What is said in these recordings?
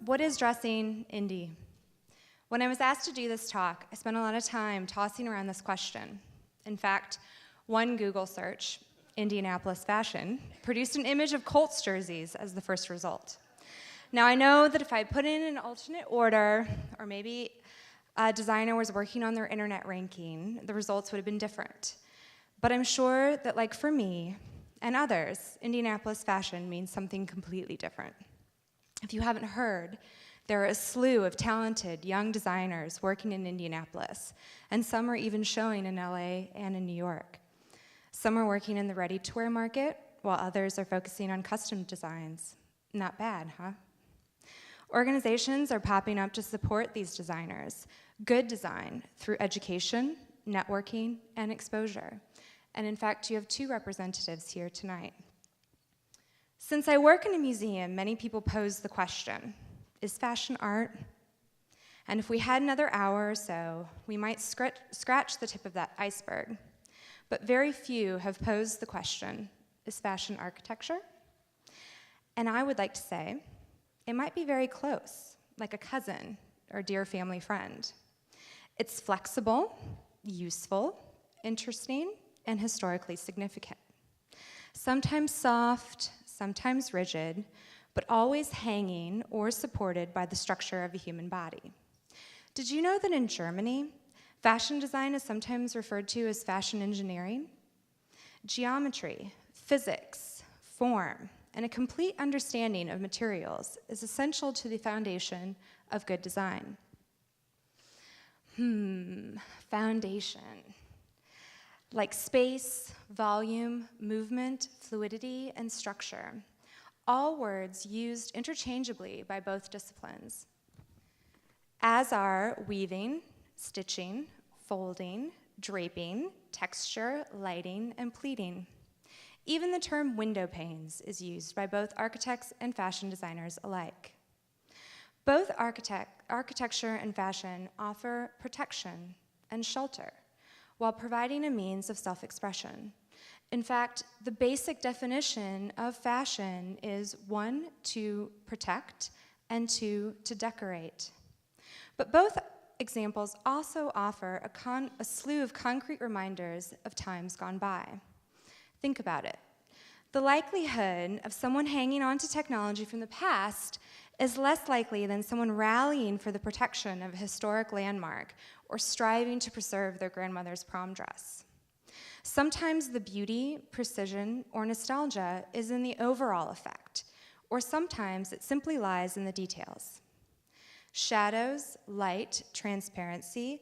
What is dressing Indy? When I was asked to do this talk, I spent a lot of time tossing around this question. In fact, one Google search, Indianapolis fashion, produced an image of Colts jerseys as the first result. Now I know that if I put in an alternate order, or maybe a designer was working on their internet ranking, the results would have been different. But I'm sure that, like for me and others, Indianapolis fashion means something completely different. If you haven't heard, there are a slew of talented young designers working in Indianapolis, and some are even showing in LA and in New York. Some are working in the ready-to-wear market, while others are focusing on custom designs. Not bad, huh? Organizations are popping up to support these designers, good design, through education, networking, and exposure. And in fact, you have two representatives here tonight. Since I work in a museum, many people pose the question, is fashion art? And if we had another hour or so, we might scratch the tip of that iceberg. But very few have posed the question, is fashion architecture? And I would like to say, it might be very close, like a cousin or dear family friend. It's flexible, useful, interesting, and historically significant. Sometimes soft, sometimes rigid, but always hanging or supported by the structure of a human body. Did you know that in Germany, fashion design is sometimes referred to as fashion engineering? Geometry, physics, form, and a complete understanding of materials is essential to the foundation of good design. Foundation. Like space, volume, movement, fluidity, and structure, all words used interchangeably by both disciplines, as are weaving, stitching, folding, draping, texture, lighting, and pleating. Even the term window panes is used by both architects and fashion designers alike. Both architecture and fashion offer protection and shelter, while providing a means of self-expression. In fact, the basic definition of fashion is 1, to protect, and 2, to decorate. But both examples also offer a slew of concrete reminders of times gone by. Think about it. The likelihood of someone hanging on to technology from the past is less likely than someone rallying for the protection of a historic landmark or striving to preserve their grandmother's prom dress. Sometimes the beauty, precision, or nostalgia is in the overall effect, or sometimes it simply lies in the details. Shadows, light, transparency,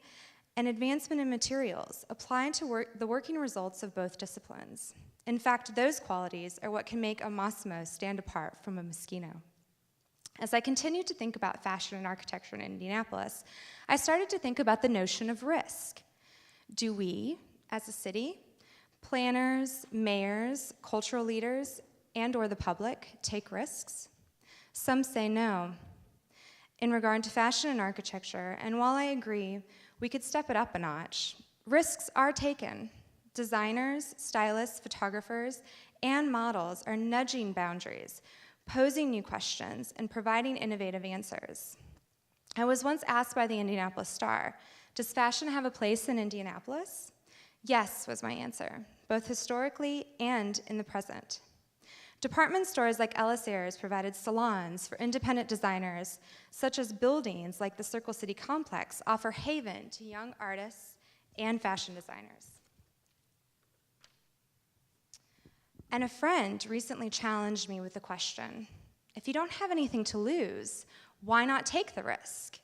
and advancement in materials apply to the working results of both disciplines. In fact, those qualities are what can make a Massimo stand apart from a Moschino. As I continued to think about fashion and architecture in Indianapolis, I started to think about the notion of risk. Do we, as a city, planners, mayors, cultural leaders, and/or the public take risks? Some say no. In regard to fashion and architecture, and while I agree we could step it up a notch, risks are taken. Designers, stylists, photographers, and models are nudging boundaries, posing new questions, and providing innovative answers. I was once asked by the Indianapolis Star, does fashion have a place in Indianapolis? Yes, was my answer, both historically and in the present. Department stores like Ellis Ayres provided salons for independent designers, such as buildings like the Circle City Complex offer haven to young artists and fashion designers. And a friend recently challenged me with the question, if you don't have anything to lose, why not take the risk?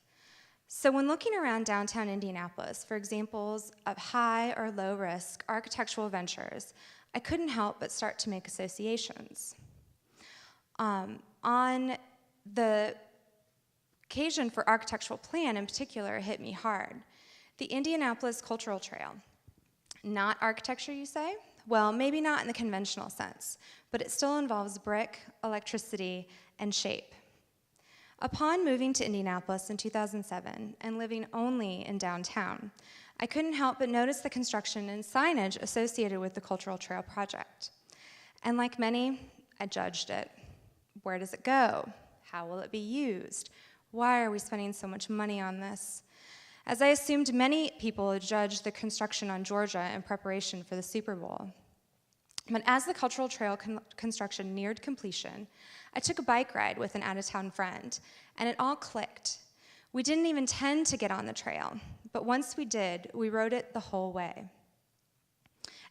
So when looking around downtown Indianapolis for examples of high or low risk architectural ventures, I couldn't help but start to make associations. On the occasion for architectural plan in particular hit me hard. The Indianapolis Cultural Trail. Not architecture, you say? Well, maybe not in the conventional sense, but it still involves brick, electricity, and shape. Upon moving to Indianapolis in 2007 and living only in downtown, I couldn't help but notice the construction and signage associated with the Cultural Trail project. And like many, I judged it. Where does it go? How will it be used? Why are we spending so much money on this? As I assumed many people would judge the construction on Georgia in preparation for the Super Bowl. But as the cultural trail construction neared completion, I took a bike ride with an out-of-town friend, and it all clicked. We didn't even intend to get on the trail, but once we did, we rode it the whole way.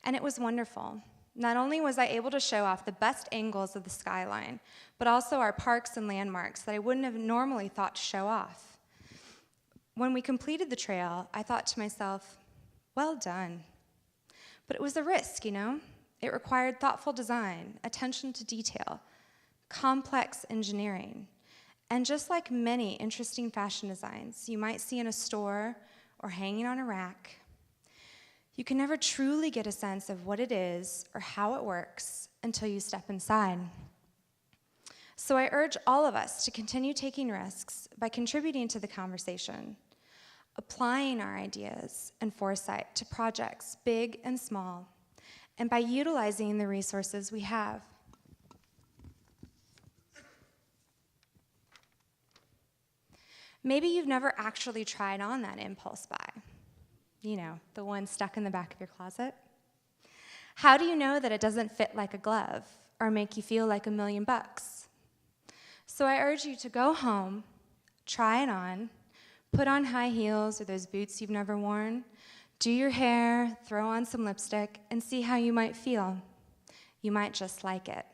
And it was wonderful. Not only was I able to show off the best angles of the skyline, but also our parks and landmarks that I wouldn't have normally thought to show off. When we completed the trail, I thought to myself, well done. But it was a risk, you know? It required thoughtful design, attention to detail, complex engineering, and just like many interesting fashion designs you might see in a store or hanging on a rack, you can never truly get a sense of what it is or how it works until you step inside. So I urge all of us to continue taking risks by contributing to the conversation, applying our ideas and foresight to projects big and small, and by utilizing the resources we have. Maybe you've never actually tried on that impulse buy. You know, the one stuck in the back of your closet. How do you know that it doesn't fit like a glove or make you feel like $1,000,000? So I urge you to go home, try it on, put on high heels or those boots you've never worn, do your hair, throw on some lipstick, and see how you might feel. You might just like it.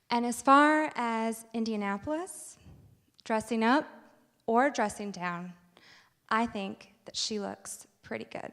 And as far as Indianapolis, dressing up or dressing down, I think that she looks pretty good.